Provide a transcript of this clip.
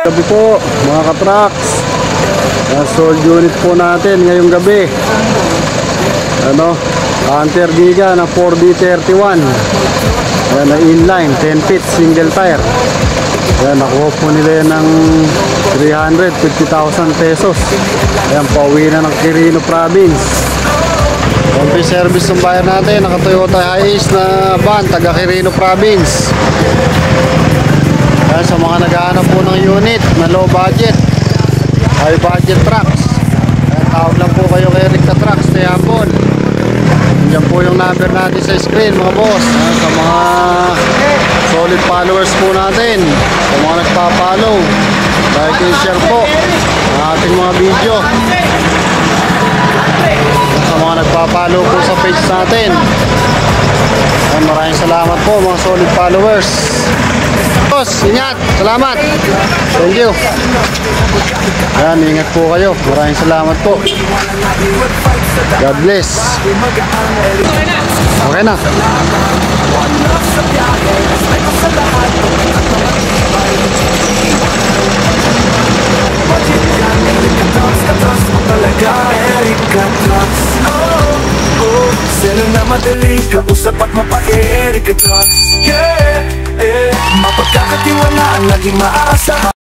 Gabi po mga ka-trucks, sold unit po natin ngayong gabi. Hunter Giga na 4B31. Ayan, na inline 10 feet single tire. Ayan, nakuha po nila yan ng 350,000 pesos. Ayan, pauwi na ng Quirino Province. Complete service ng buyer natin, naka Toyota Hiace na van, taga Quirino Province. Ayan, sa mga naghahanap po ng unit na low budget, high budget trucks, ayan, tawag lang po kayo kay Rick the Trucks, Tayambon. Diyan po yung number natin sa screen mga boss. Ayan, sa mga solid followers po natin, sa mga nagpa-follow, like and share po ang ating mga video. Sa mga nagpa-follow po sa page natin, ayan, maraming salamat po mga solid followers. Boss, ingat, salamat. Thank you. Ayan, ingat po kayo. Maraming salamat po. God bless. Okay na. Sila na madali, kausap at mapa-Erika Trucks. Yeah, mapagkakatiwalaan, laging maasa.